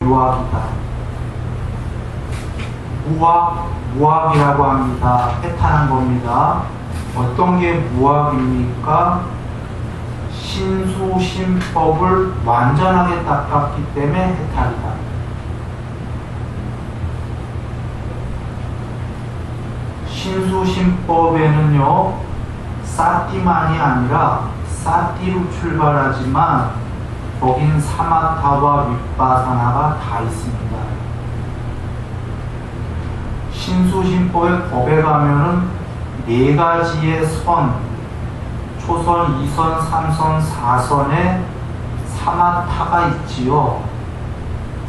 유학이다. 무학이라고 합니다. 해탈한 겁니다. 어떤 게 무학입니까? 신수신법을 완전하게 닦았기 때문에 해탈이다. 신수신법에는요, 사띠만이 아니라 사띠로 출발하지만 거긴 사마타와 윗바사나가 다 있습니다. 신수신법의 법에 가면은 네 가지의 선, 초선, 2선, 3선, 4선에 사마타가 있지요.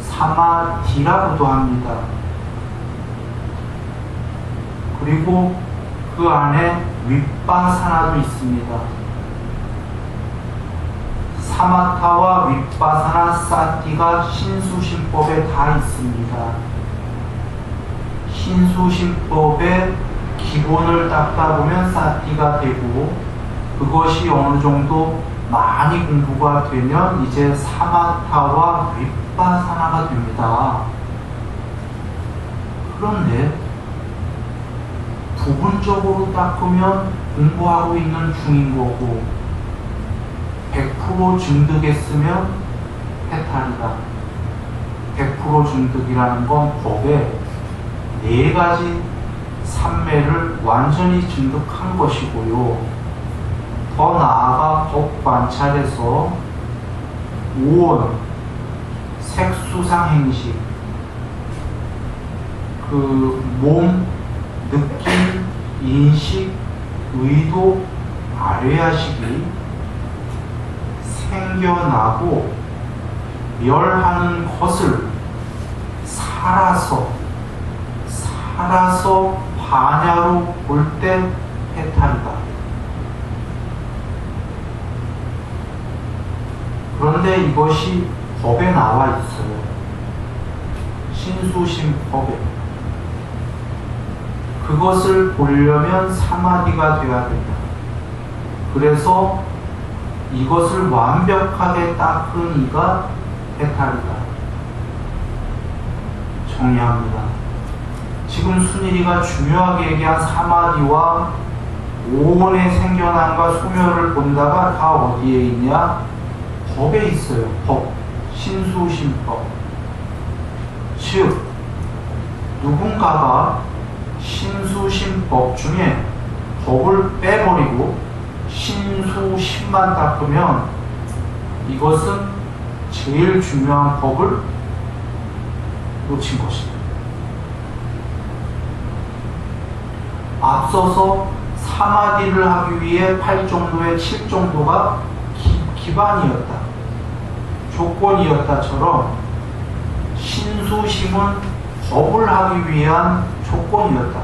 사마디라고도 합니다. 그리고 그 안에 윗바사나도 있습니다. 사마타와 윗바사나, 사띠가 신수신법에 다 있습니다. 신수신법의 기본을 닦다 보면 사띠가 되고, 그것이 어느 정도 많이 공부가 되면 이제 사마타와 윗바사나가 됩니다. 그런데 부분적으로 닦으면 공부하고 있는 중인 거고, 100% 증득했으면 해탈이다. 100% 증득이라는 건 법에 네 가지 삼매를 완전히 증득한 것이고요. 더 나아가 법 관찰에서 오온, 색수상 행식, 그 몸, 느낌, 인식, 의도, 아뢰야식이 생겨나고 멸하는 것을 살아서 반야로 볼 때 해탈이다. 그런데 이것이 법에 나와 있어요. 신수신법에. 그것을 보려면 사마디가 되어야 된다. 그래서 이것을 완벽하게 닦은 이가 해탈이다. 정리합니다. 지금 순일이가 중요하게 얘기한 사마디와 오온의 생겨남과 소멸을 본다가 다 어디에 있냐? 법에 있어요. 법. 신수신법. 즉 누군가가 신수신법 중에 법을 빼버리고 신수신만 닦으면 이것은 제일 중요한 법을 놓친 것입니다. 앞서서 사마디를 하기 위해 8 정도의 7 정도가 기반이었다, 조건이었다처럼 신수심은 법을 하기 위한 조건이었다.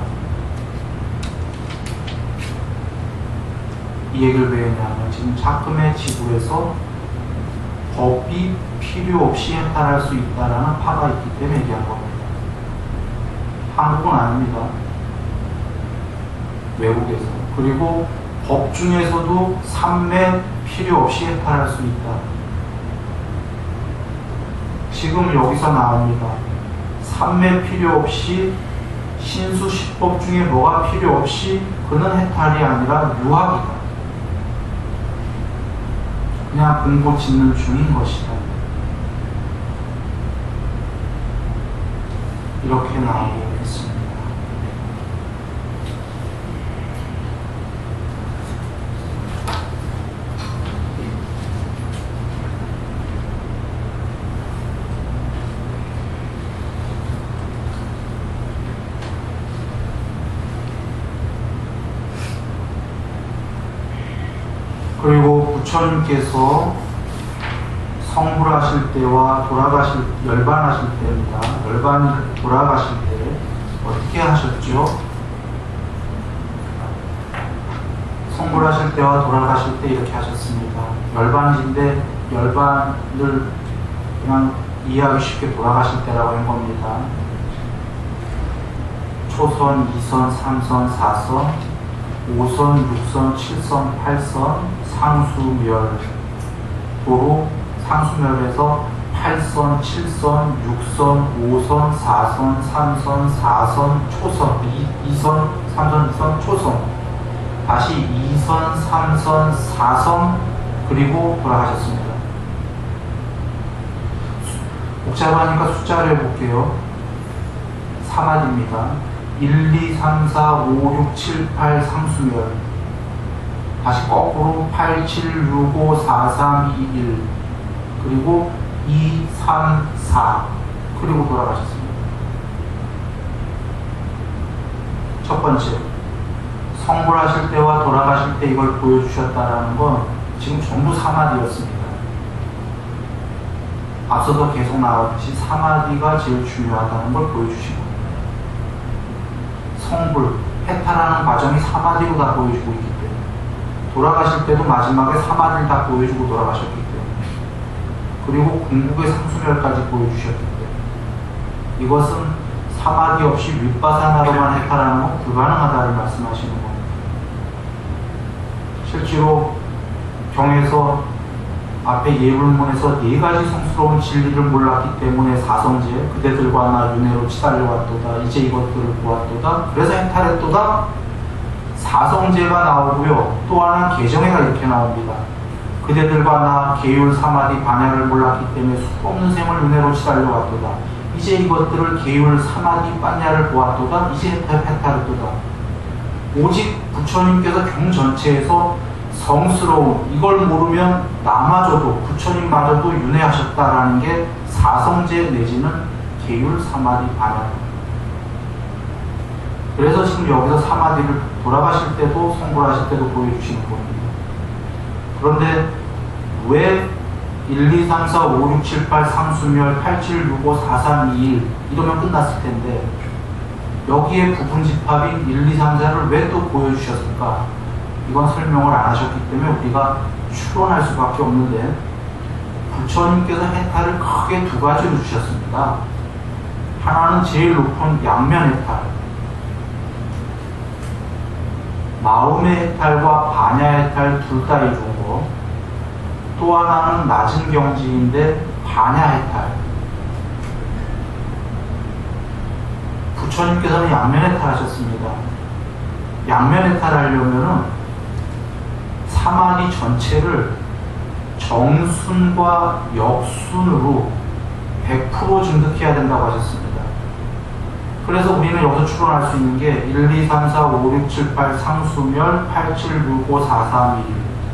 이 얘기를 왜 했냐면 지금 작금의 지구에서 법이 필요 없이 해탈할 수 있다는 파가 있기 때문에 얘기한 겁니다. 한국은 아닙니다. 외국에서. 그리고 법 중에서도 삼매 필요 없이 해탈할 수 있다. 지금 여기서 나옵니다. 삼매 필요 없이 신수시법 중에 뭐가 필요 없이 그는 해탈이 아니라 유학이다. 그냥 공부 짓는 중인 것이다. 이렇게 나오고 있습니다. 그리고 부처님께서 성불하실 때와 열반하실 때입니다. 돌아가실 때 어떻게 하셨죠? 성불하실 때와 돌아가실 때 이렇게 하셨습니다. 열반인데 열반을 그냥 이해하기 쉽게 돌아가실 때라고 한 겁니다. 초선, 2선, 3선, 4선, 5선, 6선, 7선, 8선, 상수멸 도로 상수멸에서 8선, 7선, 6선, 5선, 4선, 3선, 4선, 초선, 2선, 3선, 2선, 초선. 다시 2선, 3선, 4선, 그리고 돌아가셨습니다. 복잡하니까 숫자를 해볼게요. 3마디입니다. 1, 2, 3, 4, 5, 6, 7, 8 상수멸. 다시 거꾸로 8, 7, 6, 5, 4, 3, 2, 1. 그리고 2, 3, 4. 그리고 돌아가셨습니다. 첫 번째, 성불하실 때와 돌아가실 때 이걸 보여주셨다는 건 지금 전부 3마디였습니다. 앞서도 계속 나왔듯이 3마디가 제일 중요하다는 걸 보여주신 겁니다. 성불, 해탈하는 과정이 3마디로 다 보여주고 있기 때문에, 돌아가실 때도 마지막에 3마디를 다 보여주고 돌아가셨기 때문에, 그리고 궁극의 상수멸까지 보여주셨기 때문에, 이것은 3마디 없이 윗바사나로만 해탈하는 건 불가능하다를 말씀하시는 겁니다. 실제로 경에서 앞에 예불문에서 4가지 성스러운 진리를 몰랐기 때문에 사성제, 그대들과 나 윤회로 치달려왔도다, 이제 이것들을 보았도다, 그래서 해탈했도다. 사성제가 나오고요. 또 하나는 개정회가 이렇게 나옵니다. 그대들과 나 계율 사마디 반야를 몰랐기 때문에 수없는 생을 윤회로 치달려왔도다, 이제 이것들을 계율 사마디 반야를 보았도다, 이제 해탈했도다. 오직 부처님께서 경 전체에서 성스러운, 이걸 모르면 나마저도, 부처님마저도 윤회하셨다라는 게 사성제 내지는 계율 사마디 반야. 그래서 지금 여기서 사마디를 돌아가실 때도 성불하실 때도 보여주시는 겁니다. 그런데 왜 1, 2, 3, 4, 5, 6, 7, 8 상수멸 8, 7, 6, 5, 4, 3, 2, 1 이러면 끝났을 텐데 여기에 부분집합인 1, 2, 3, 4를 왜 또 보여주셨을까? 이건 설명을 안 하셨기 때문에 우리가 추론할 수밖에 없는데, 부처님께서 해탈을 크게 2가지로 주셨습니다. 하나는 제일 높은 양면 해탈, 마음의 해탈과 반야 해탈 둘 다 이룬 거. 또 하나는 낮은 경지인데 반야 해탈. 부처님께서는 양면 해탈 하셨습니다. 양면 해탈 하려면은 사마디 전체를 정순과 역순으로 100% 증득해야 된다고 하셨습니다. 그래서 우리는 여기서 추론할 수 있는 게 1, 2, 3, 4, 5, 6, 7, 8 상수멸 8, 7, 6, 5, 4, 3,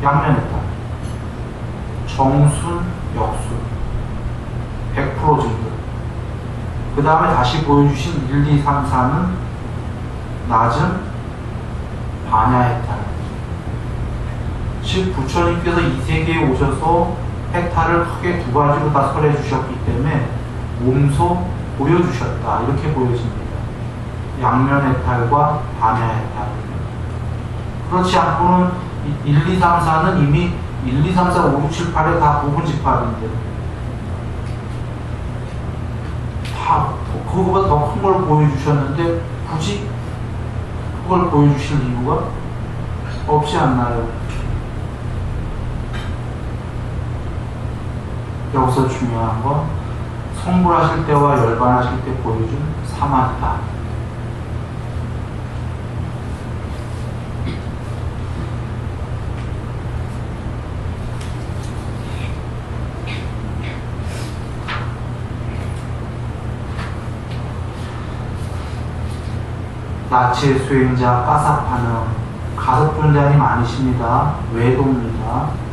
2 양면했다. 정순, 역순 100% 증득. 그 다음에 다시 보여주신 1, 2, 3, 4는 낮은 반야해탈. 즉 부처님께서 이 세계에 오셔서 해탈을 크게 2가지로 다 설해 주셨기 때문에 몸소 보여주셨다, 이렇게 보여집니다. 양면 해탈과 반야 해탈. 그렇지 않고는 1, 2, 3, 4는 이미 1, 2, 3, 4, 5, 6, 7, 8에 다 부분집합인데 다 그거보다 더 큰 걸 보여주셨는데 굳이 그걸 보여주실 이유가 없지 않나요? 여기서 중요한 건 성불하실 때와 열반하실 때 보여준 사마디다. 나체 수행자 까사파는 가섭존자님 아니십니다. 외도입니다.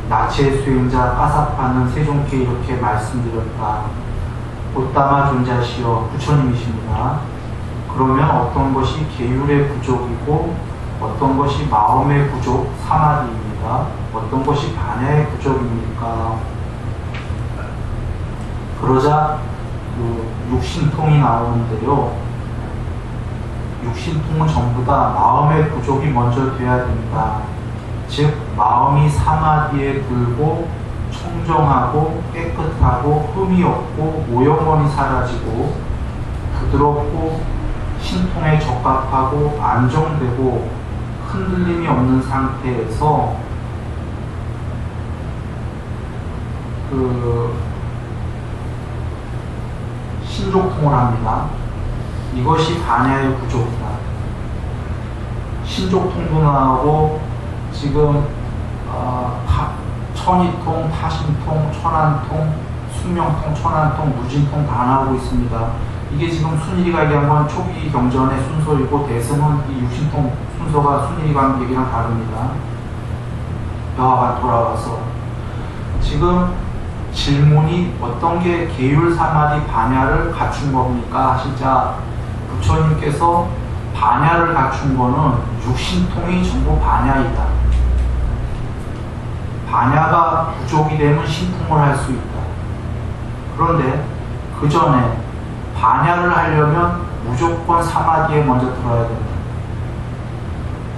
나체 수행자 까사파는 세종께 이렇게 말씀드렸다. 곧다마 존자시여 부처님이십니다. 그러면 어떤 것이 계율의 부족이고 어떤 것이 마음의 부족 사마디입니다. 어떤 것이 반야의 부족입니까? 그러자 그 육신통이 나오는데요. 육신통은 전부 다 마음의 부족이 먼저 돼야 된다. 즉 마음이 사마디에 들고 청정하고 깨끗하고 흠이 없고 오염원이 사라지고 부드럽고 신통에 적합하고 안정되고 흔들림이 없는 상태에서 그 그 신족통을 합니다. 이것이 반야의 구조입니다. 신족통도 나오고 지금 천이통, 타신통, 천안통, 숙명통, 천안통, 무진통 다 나오고 있습니다. 이게 지금 순일이가 얘기한 건 초기 경전의 순서이고 대승은 이 육신통 순서가 순일이가 얘기랑 다릅니다. 여하간 돌아와서 지금 질문이 어떤 게 계율 사마디 반야를 갖춘 겁니까? 진짜 부처님께서 반야를 갖춘 거는 육신통이 전부 반야이다. 반야가 부족이 되면 신통을 할 수 있다. 그런데 그 전에 반야를 하려면 무조건 사마디에 먼저 들어야 된다.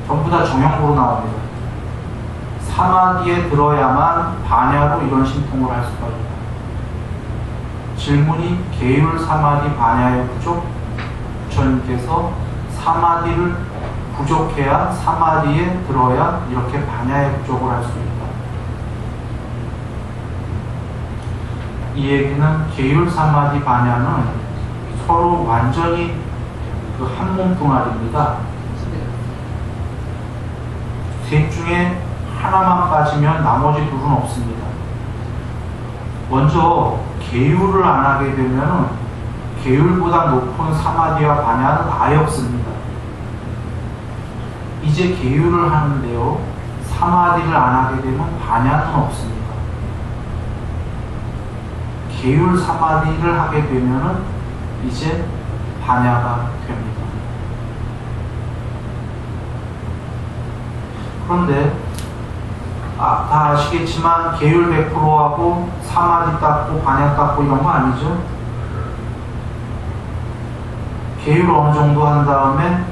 전부 다 정형으로 나옵니다. 사마디에 들어야만 반야로 이런 신통을 할 수가 있다. 질문이 계율 사마디 반야의 부족, 부처님께서 사마디를 부족해야 사마디에 들어야 이렇게 반야의 부족을 할 수 있다. 이 얘기는 계율 사마디 반야는 서로 완전히 그 한 몸뚱아리입니다. 셋 중에 하나만 빠지면 나머지 둘은 없습니다. 먼저 계율을 안 하게 되면 계율보다 높은 사마디와 반야는 아예 없습니다. 이제 계율을 하는데요, 사마디를 안 하게 되면 반야는 없습니다. 계율 사마디를 하게 되면 이제 반야가 됩니다. 그런데 다 아시겠지만 계율 100%하고 사마디 닦고 반야 닦고 이런 거 아니죠? 계율 어느 정도 한 다음에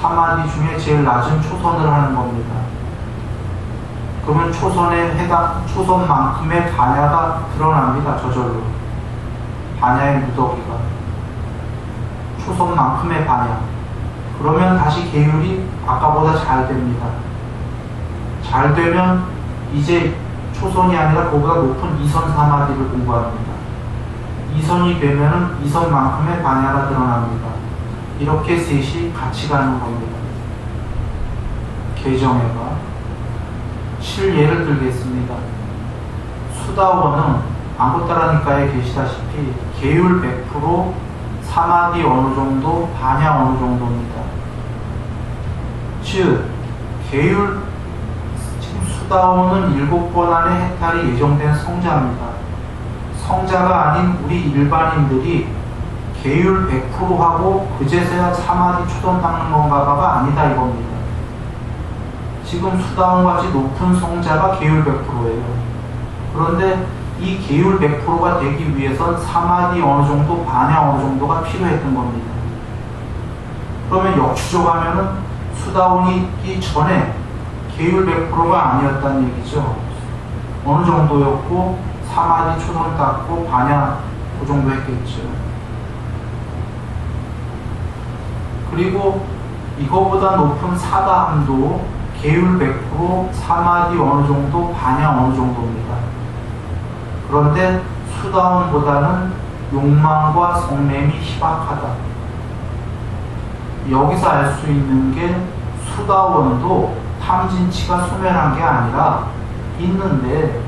사마디 중에 제일 낮은 초선을 하는 겁니다. 그러면 초선에 해당 초선만큼의 반야가 드러납니다. 저절로 반야의 무더기가 초선만큼의 반야. 그러면 다시 계율이 아까보다 잘 됩니다. 잘 되면 이제 초선이 아니라 그보다 높은 이선 사마디를 공부합니다. 이선이 되면 이선만큼의 반야가 드러납니다. 이렇게 셋이 같이 가는 겁니다. 개정해가 실예를 들겠습니다. 수다원은 안고따라니까에 계시다시피 계율 100%, 사마디 어느 정도, 반야 어느 정도입니다. 즉 계율 지금 수다원은 7번 안에 해탈이 예정된 성자입니다. 성자가 아닌 우리 일반인들이 계율 100%하고 그제서야 사마디 초선 닦는 건가가 아니다 이겁니다. 지금 수다원같이 높은 성자가 계율 100%예요. 그런데 이 계율 100%가 되기 위해선 사마디 어느 정도, 반야 어느 정도가 필요했던 겁니다. 그러면 역추적하면은 수다원이 있기 전에 계율 100%가 아니었다는 얘기죠. 어느 정도였고 사마디 초선 닦고 반야 그 정도 했겠죠. 그리고 이거보다 높은 사다함도 계율 100%, 사마디 어느 정도, 반야 어느 정도입니다. 그런데 수다원보다는 욕망과 성냄이 희박하다. 여기서 알 수 있는 게 수다원도 탐진치가 소멸한 게 아니라 있는데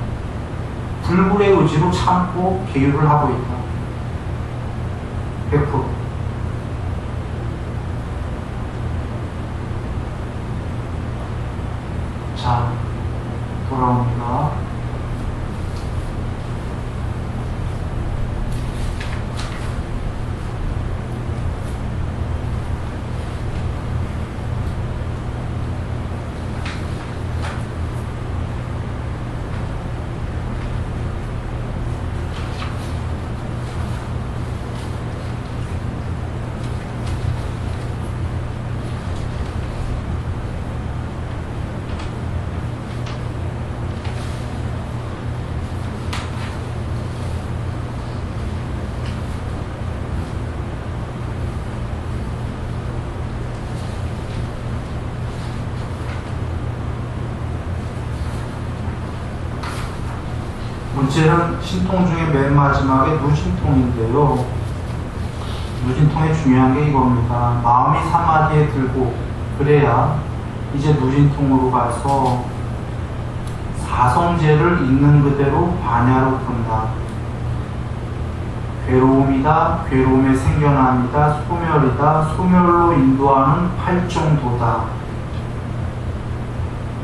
불굴의 의지로 참고 계율을 하고 있다. 100%. 자, 돌아옵니다. 이제는 신통 중에 맨 마지막에 누진통인데요. 누진통의 중요한 게 이겁니다. 마음이 사마디에 들고 그래야 이제 누진통으로 가서 사성제를 있는 그대로 반야로 본다. 괴로움이다. 괴로움의 생겨남이다. 소멸이다. 소멸로 인도하는 팔정도다.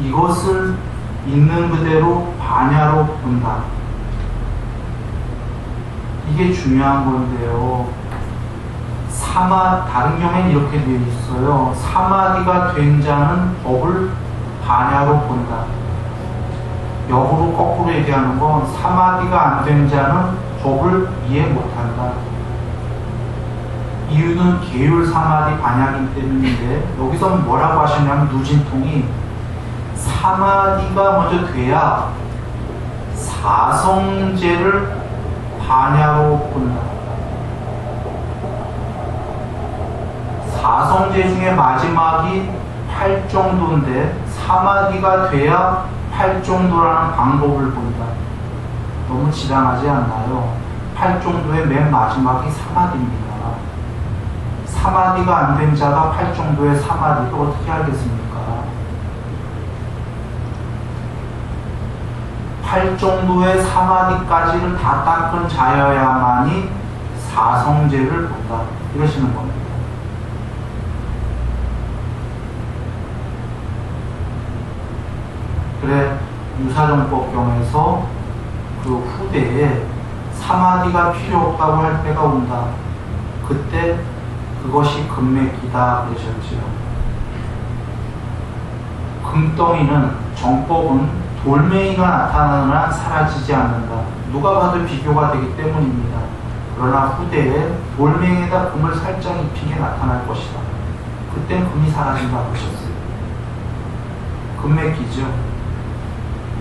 이것을 있는 그대로 반야로 본다. 이게 중요한 건데요. 다른 경우에는 이렇게 되어 있어요. 사마디가 된 자는 법을 반야로 본다. 역으로 거꾸로 얘기하는 건 사마디가 안 된 자는 법을 이해 못한다. 이유는 계율 사마디 반야이기 때문인데 여기서 뭐라고 하시냐면 누진통이 사마디가 먼저 돼야 사성제를 반야로 본다. 사성제 중에 마지막이 8정도인데 사마디가 돼야 8정도라는 방법을 본다. 너무 지당하지 않나요? 8정도의 맨 마지막이 사마디입니다. 사마디가 안 된 자가 8정도의 사마디도 어떻게 하겠습니까? 8정도의 사마디까지를 다 닦은 자여야만이 사성제를 본다. 이러시는 겁니다. 그래 유사정법경에서 그 후대에 사마디가 필요 없다고 할 때가 온다. 그때 그것이 금맥이다 그러셨지요. 금덩이는 정법은 돌멩이가 나타나는 한 사라지지 않는다. 누가 봐도 비교가 되기 때문입니다. 그러나 후대에 돌멩이에다 금을 살짝 입힌 게 나타날 것이다. 그땐 금이 사라진다 그러셨어요. 금맥이죠.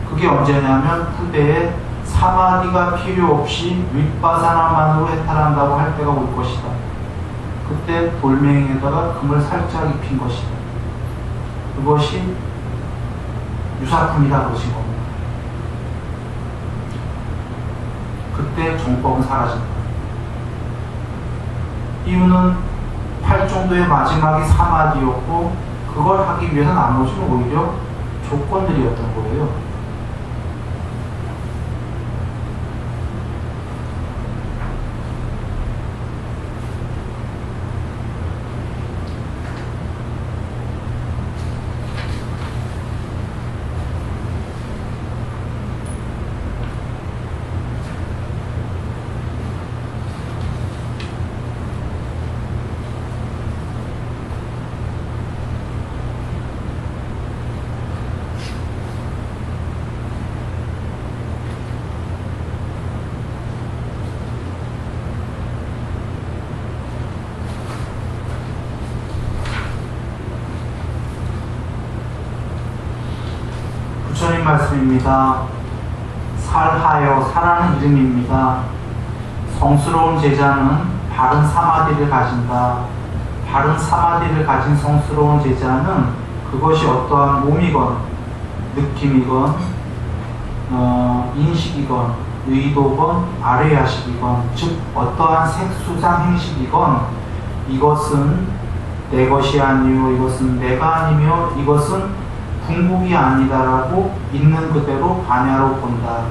그게 언제냐면 후대에 사마디가 필요 없이 윗바사나만으로 해탈한다고 할 때가 올 것이다. 그때 돌멩이에다가 금을 살짝 입힌 것이다. 그것이 유사품이다 그러신 겁니다. 그때 정법은 사라진다. 이유는 8정도의 마지막이 사마디였고 그걸 하기 위해서 나머지는 오히려 조건들이었던 거예요. 부처님 말씀입니다. 살하여 살하는 이름입니다. 성스러운 제자는 바른 사마디를 가진다. 바른 사마디를 가진 성스러운 제자는 그것이 어떠한 몸이건 느낌이건 인식이건 의도건 아뢰야식이건 즉 어떠한 색수상 행식이건 이것은 내 것이 아니요 이것은 내가 아니며 이것은 궁극이 아니다라고 있는 그대로 반야로 본다.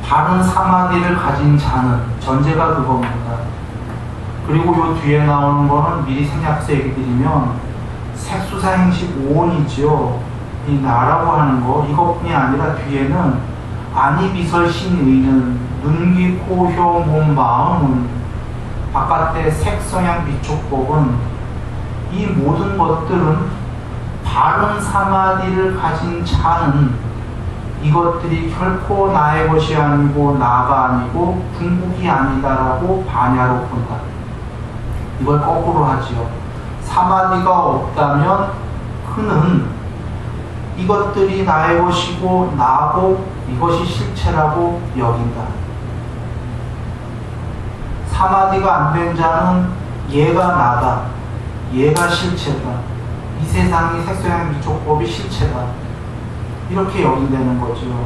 바른 사마디를 가진 자는 전제가 그겁니다. 그리고 요 뒤에 나오는 거는 미리 생략해서 얘기 드리면 색수사행식 5원이지요. 이 나라고 하는 거 이것뿐이 아니라 뒤에는 아니비설 신의는 눈, 귀, 코, 혀, 몸, 마음은 바깥의 색성향 비촉법은 이 모든 것들은 바른 사마디를 가진 자는 이것들이 결코 나의 것이 아니고 나가 아니고 궁극이 아니다라고 반야로 본다. 이걸 거꾸로 하지요. 사마디가 없다면 그는 이것들이 나의 것이고 나고 이것이 실체라고 여긴다. 사마디가 안 된 자는 얘가 나다. 얘가 실체다. 이 세상이 색소양 미촉법이 실체다. 이렇게 여긴다는 거죠.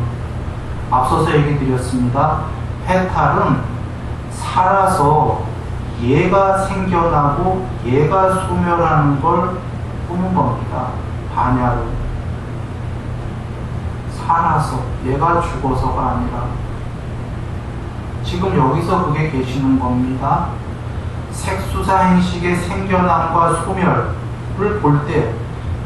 앞서서 얘기 드렸습니다. 해탈은 살아서 얘가 생겨나고 얘가 소멸하는 걸 보는 겁니다. 반야로. 살아서, 얘가 죽어서가 아니라. 지금 여기서 그게 계시는 겁니다. 색수사행식의 생겨남과 소멸을 볼 때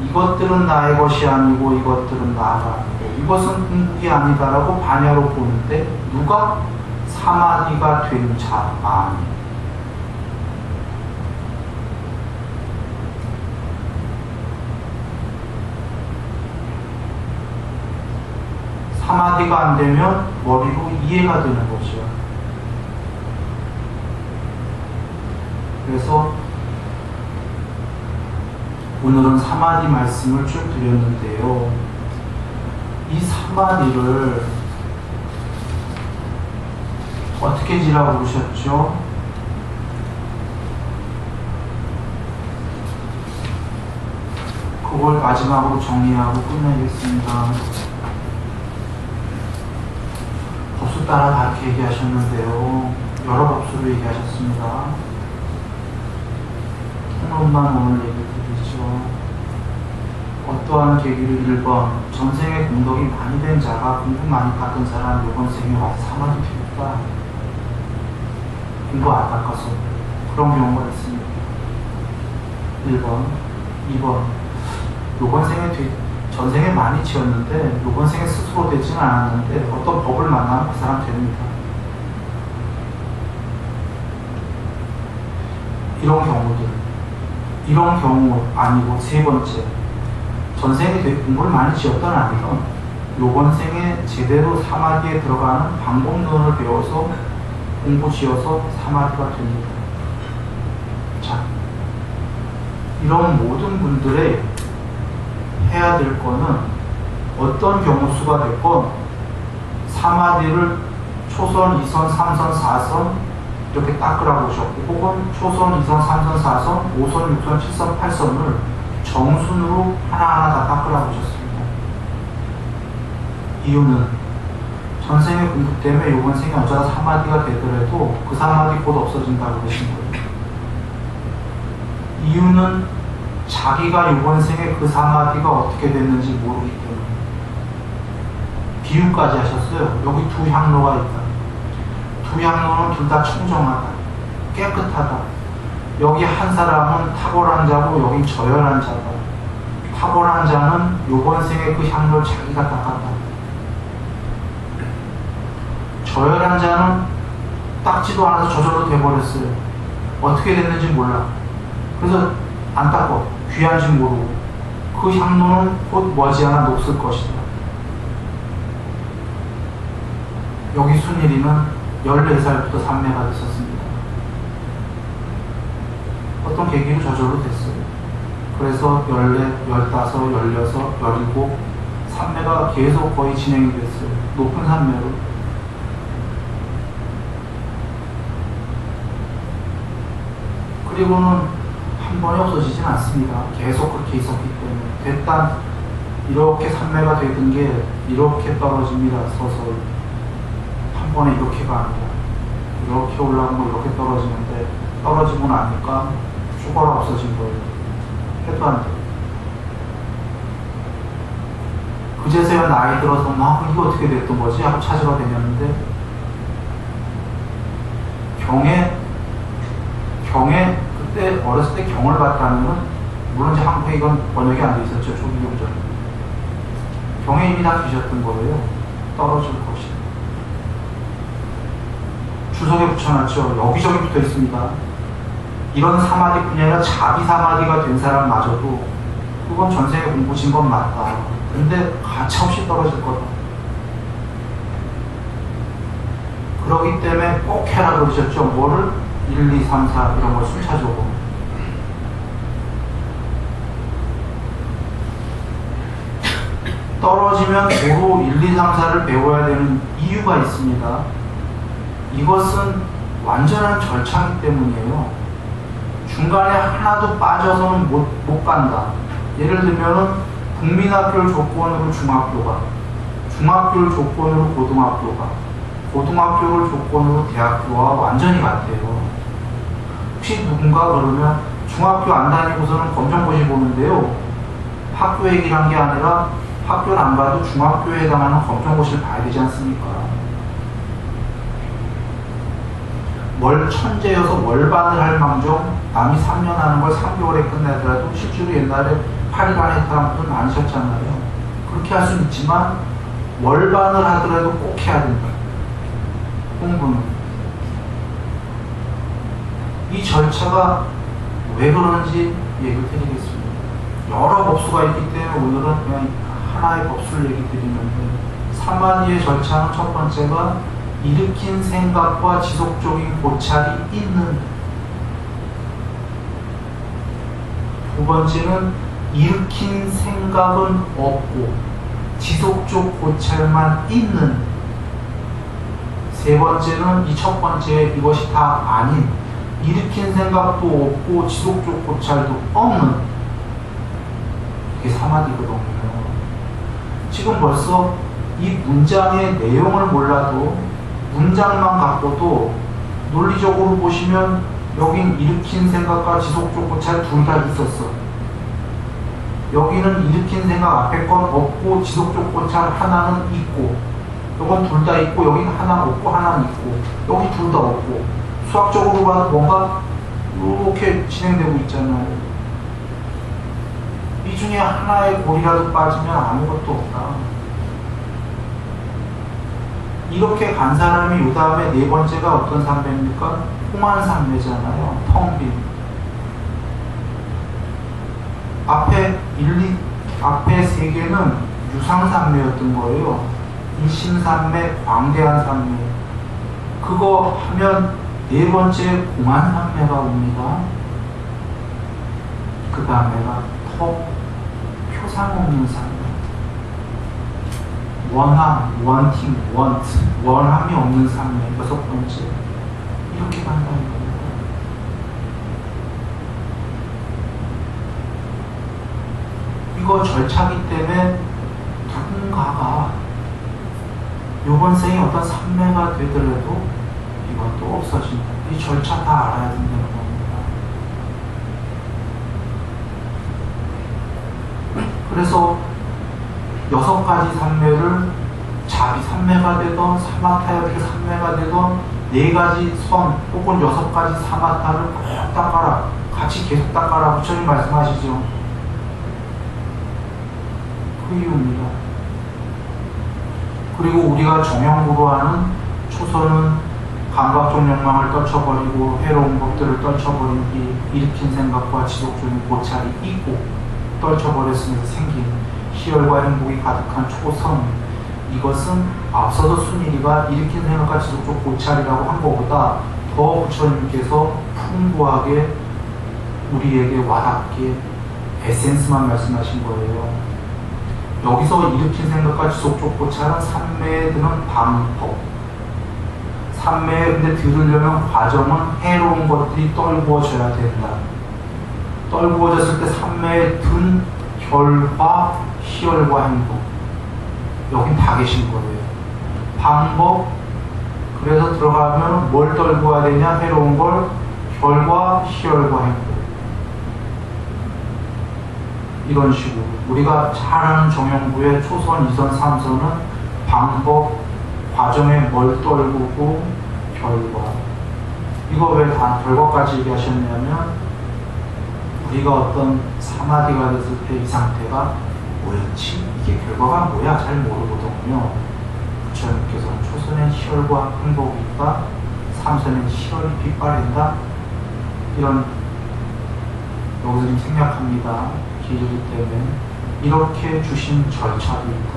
이것들은 나의 것이 아니고 이것들은 나가 아니고 이것은 궁극이 아니다라고 반야로 보는데 누가? 사마디가 된 자만이. 사마디가 안 되면 머리로 이해가 되는 거죠. 그래서 오늘은 사마디 말씀을 쭉 드렸는데요. 이 사마디를 어떻게 지라고 그러셨죠? 그걸 마지막으로 정리하고 끝내겠습니다. 법수 따라 다르게 얘기하셨는데요. 여러 법수로 얘기하셨습니다. 통론만 오늘 얘기 드리죠. 어떠한 계기를 1번 전생에 공덕이 많이 된 자가 공부 많이 닦은 사람 이번 생에 와서 사마디 되겠다. 공부 안 닦아서 그런 경우가 있습니다. 1번 2번 요번 생에 전생에 많이 지었는데 요번 생에 스스로 되지는 않았는데 어떤 법을 만나면 그 사람 됩니다. 이런 경우 아니고 세 번째, 전생에 되게 공부를 많이 지었던 아니건 요번 생에 제대로 사마디에 들어가는 방법론을 배워서 공부 지어서 사마디가 됩니다. 자, 이런 모든 분들의 해야 될 거는 어떤 경우 수가 됐건 사마디를 초선, 2선, 3선, 4선 이렇게 닦으라고 하셨고 혹은 초선, 2선, 3선, 4선, 5선, 6선, 7선, 8선을 정순으로 하나하나 다 닦으라고 하셨습니다. 이유는 전생의 공부 때문에 이번 생에 어쩌다 사마디가 되더라도 그 사마디 곧 없어진다고 그러신 거예요. 이유는 자기가 이번 생에 그 사마디가 어떻게 됐는지 모르기 때문에. 비유까지 하셨어요. 여기 두 향로가 있다. 두 향로는 둘 다 청정하다, 깨끗하다. 여기 한 사람은 탁월한 자고 여기 저열한 자다. 탁월한 자는 이번 생에 그 향로를 자기가 닦았다. 저열한 자는 닦지도 않아서 저절로 돼버렸어요. 어떻게 됐는지 몰라. 그래서 안 닦어. 귀한지 모르고. 그 향로는 곧 머지않아 녹슬 것이다. 여기 순일이는 14살부터 삼매가 됐었습니다. 어떤 계기로 저절로 됐어요. 그래서 14, 15, 17 삼매가 계속 거의 진행이 됐어요. 높은 삼매로. 그리고는 한 번에 없어지진 않습니다. 계속 그렇게 있었기 때문에. 됐다. 이렇게 삼매가 되던 게 이렇게 떨어집니다. 서서히. 한 번에 이렇게가 아니라 이렇게 올라오고 이렇게 떨어지는데 떨어지고 나니까 죽어라 없어진 거예요. 해도 안 돼. 그제서야 나이 들어서 막 이거 어떻게 됐던 거지? 하고 찾으러 다녔는데 경에 그때 어렸을 때 경을 봤다는 물론 이제 한국에 이건 번역이 안 돼 있었죠. 조기 경전. 경에 이미 다 계셨던 거예요. 떨어질 것이. 주석에 붙여놨죠. 여기저기 붙어 있습니다. 이런 사마디뿐이 아니라 자비 사마디가 된 사람마저도 그건 전생에 공부 진 건 맞다. 근데 가차없이 떨어질 거다. 그러기 때문에 꼭 해라 그러셨죠. 뭐를? 1, 2, 3, 4 이런 걸 순차적으로. 떨어지면 도로 1, 2, 3, 4를 배워야 되는 이유가 있습니다. 이것은 완전한 절차이기 때문이에요. 중간에 하나도 빠져서는 못 간다. 예를 들면은 국민학교를 조건으로 중학교가, 중학교를 조건으로 고등학교가, 고등학교를 조건으로 대학교와 완전히 같아요. 혹시 누군가 그러면 중학교 안 다니고서는 검정고시 보는데요, 학교 얘기를 한 게 아니라 학교를 안 가도 중학교에 해당하는 검정고시를 봐야 되지 않습니까? 천재여서 월반을 할 망정 남이 3년 하는 걸 3개월에 끝내더라도 실제로 옛날에 8일 안에 했다는 분들 많으셨잖아요. 그렇게 할 수는 있지만 월반을 하더라도 꼭 해야 된다. 공부는. 이 절차가 왜 그런지 얘기를 드리겠습니다. 여러 법수가 있기 때문에 오늘은 그냥 하나의 법수를 얘기 드리는데, 사마디의 절차는 첫 번째가 일으킨 생각과 지속적인 고찰이 있는, 두 번째는 일으킨 생각은 없고 지속적 고찰만 있는, 세 번째는 이 첫 번째 이것이 다 아닌 일으킨 생각도 없고 지속적 고찰도 없는, 이게 사마디거든요. 지금 벌써 이 문장의 내용을 몰라도 문장만 갖고도 논리적으로 보시면 여긴 일으킨 생각과 지속적 고찰 둘 다 있었어. 여기는 일으킨 생각 앞에 건 없고 지속적 고찰 하나는 있고, 이건 둘 다 있고, 여기는 하나 없고 하나는 있고, 여기 둘 다 없고, 수학적으로 봐도 뭔가 이렇게 진행되고 있잖아요. 이 중에 하나의 골이라도 빠지면 아무것도 없다. 이렇게 간 사람이 요 다음에 네 번째가 어떤 삼매입니까? 홍한삼매잖아요. 텅 빈. 앞에 세 개는 유상삼매였던 거예요. 일심삼매, 광대한 삼매. 그거 하면 네 번째 공한삼매가 옵니다. 그 다음에가 표상 없는 삼매. 원함, 원팅, 원함이 없는 삼매. 여섯 번째. 이렇게 간다는 겁니다. 이거 절차기 때문에 누군가가 요번 생에 어떤 삼매가 되더라도 이것도 없어진다. 이 절차 다 알아야 된다는 겁니다. 그래서 6가지 삼매를 자비 삼매가 되던 사마타야비 삼매가 되던 4가지 선 혹은 6가지 사마타를 꼭 닦아라. 같이 계속 닦아라. 부처님 말씀하시죠. 그 이유입니다. 그리고 우리가 정형으로 하는 초선은 감각적 욕망을 떨쳐버리고 해로운 것들을 떨쳐버리기, 일으킨 생각과 지속적인 고찰이 있고 떨쳐버렸으면서 생긴 희열과 행복이 가득한 초선, 이것은 앞서서 순일이가 일으킨 생각과 지속적 고찰이라고 한 것보다 더 부처님께서 풍부하게 우리에게 와닿게 에센스만 말씀하신 거예요. 여기서 일으킨 생각과 지속적 고찰은 삼매에 드는 방법, 삼매에 근데 들으려면 과정은 해로운 것들이 떨구어져야 된다. 떨구어졌을 때 삼매에 든 결과, 희열과 행복, 여긴 다 계신 거예요. 방법, 그래서 들어가면 뭘 떨구어야 되냐, 해로운 걸, 결과, 희열과 행복. 이런 식으로 우리가 잘 아는 정형부의 초선, 2선, 3선은 방법, 과정에 뭘 떨구고 결과. 이거 왜 다 결과까지 얘기하셨냐면 우리가 어떤 사마디가 됐을 때 이 상태가 뭐였지? 이게 결과가 뭐야? 잘 모르거든요. 부처님께서는 초선엔 희열과 행복이 있다, 3선엔 희열이 빛발한다, 이런 여기서 좀 생략합니다. 길이기 때문에 이렇게 주신 절차도 있다.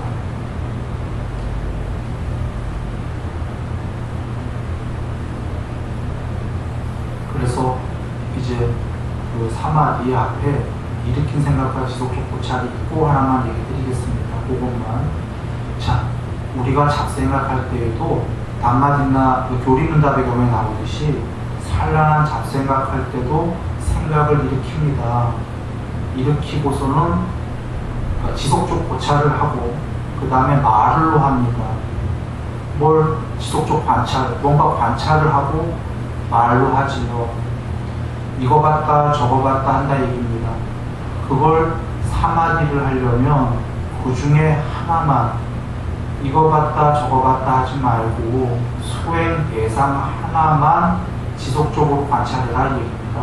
그래서 이제 그 사마디 앞에 일으킨 생각과 지속적 고찰이 있고 하나만 얘기 드리겠습니다. 그것만. 자, 우리가 잡생각할 때에도 단마디나 그 교리문답의 경우에 나오듯이 산란한 잡생각할 때도 생각을 일으킵니다. 일으키고서는 그러니까 지속적 고찰을 하고 그 다음에 말로 합니다. 뭘 지속적 관찰, 뭔가 관찰을 하고 말로 하지요. 이거 같다 저거 같다 한다 얘기입니다. 그걸 사마디를 하려면 그 중에 하나만 이거 같다 저거 같다 하지 말고 수행 대상 하나만 지속적으로 관찰을 할 얘기입니다.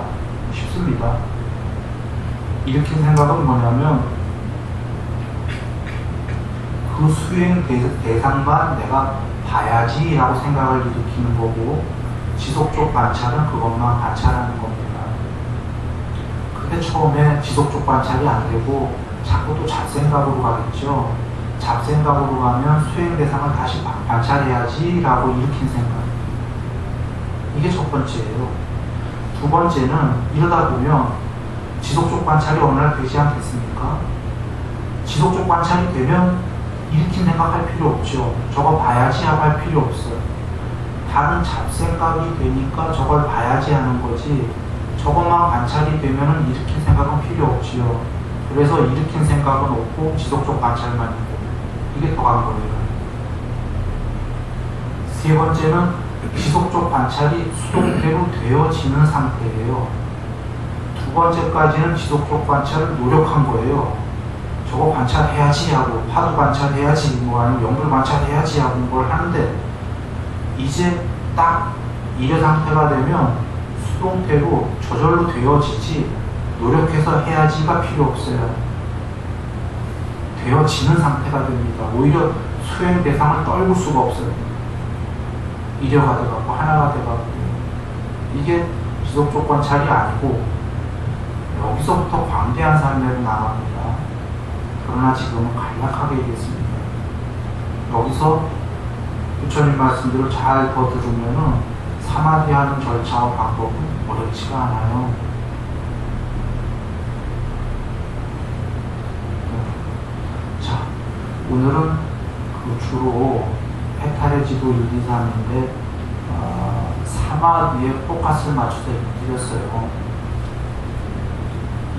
쉽습니다. 일으킨 생각은 뭐냐면 그 수행 대상만 내가 봐야지 라고 생각을 일으키는 거고 지속적 관찰은 그것만 관찰하는 겁니다. 근데 처음에 지속적 관찰이 안 되고 자꾸 또 잡생각으로 가겠죠. 잡생각으로 가면 수행 대상을 다시 관찰해야지 라고 일으킨 생각. 이게 첫 번째예요. 두 번째는 이러다 보면 지속적 관찰이 어느 날 되지 않겠습니까? 지속적 관찰이 되면 일으킨 생각할 필요 없죠. 저거 봐야지 하고 할 필요 없어요. 다른 잡생각이 되니까 저걸 봐야지 하는 거지 저것만 관찰이 되면 일으킨 생각은 필요 없지요. 그래서 일으킨 생각은 없고 지속적 관찰만 있고 이게 더한 거예요. 세 번째는 지속적 관찰이 수동대로 되어지는 상태예요. 두 번째까지는 지속적 관찰을 노력한 거예요. 저거 관찰해야지 하고 파도 관찰해야지 뭐 아니면 연불 관찰해야지 하고 뭘 하는데 이제 딱 이래 상태가 되면 수동태로 저절로 되어지지 노력해서 해야지가 필요 없어요. 되어지는 상태가 됩니다. 오히려 수행 대상을 떨굴 수가 없어요. 이려가 돼갖고 하나가 돼갖고 이게 지속적 관찰이 아니고 여기서부터 광대한 삶으로 나갑니다. 그러나 지금은 간략하게 얘기했습니다. 여기서 부처님 말씀들을 잘 더 들으면은 사마디하는 절차와 방법은 어렵지가 않아요. 자, 오늘은 그 주로 해탈의 지도 1, 2, 3인데 사마디에 포커스를 맞춰서 드렸어요.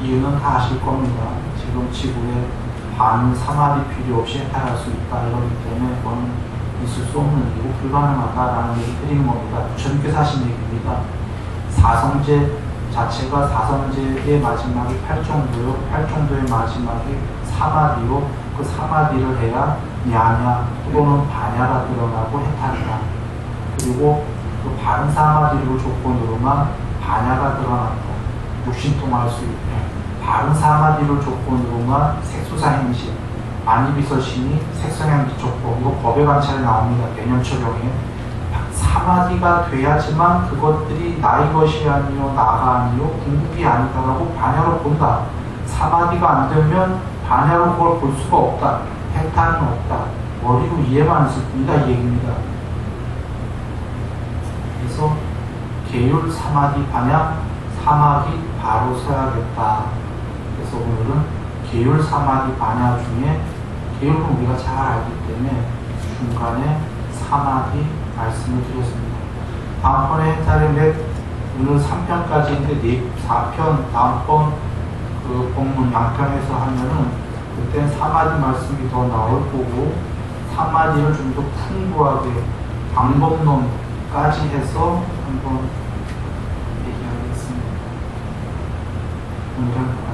이유는 다 아실 겁니다. 지금 지구에 반 사마디 필요 없이 해탈할 수 있다 이러기 때문에 그건 있을 수 없는 일이고 불가능하다라는 얘기 드리는 겁니다. 부처님께서 하신 얘기입니다. 사성제 자체가 사성제의 마지막이 8정도요. 8정도의 마지막이 사마디로 그 사마디를 해야 냐냐 또는 바냐가 드러나고 해탈이다. 그리고 그 바른 사마디를 조건으로만 바냐가 드러난다. 육신통할 수 있다. 바른 사마디를 조건으로만 색소사행시, 아니비서신이 색성향기촉법, 이거 법의 관찰에 나옵니다. 개념 적용에. 사마디가 돼야지만 그것들이 나의 것이 아니요, 나가 아니요, 궁극이 아니다라고 반야로 본다. 사마디가 안 되면 반야로 그걸 볼 수가 없다. 해탈은 없다. 머리로 이해만 했을 뿐이다. 이 얘기입니다. 그래서 계율 사마디 반야, 사마디 바로 서야겠다. 그래서 오늘은 계율 사마디 반야 중에 계율은 우리가 잘 알기 때문에 중간에 사마디 말씀을 드렸습니다. 다음번에 해탈의 맵 오늘 3편까지인데 4편 다음번 그 본문 양편에서 하면은 그때 사마디 말씀이 더 나올 거고 사마디를 좀 더 풍부하게 방법론까지 해서 한번 얘기하겠습니다. 오늘은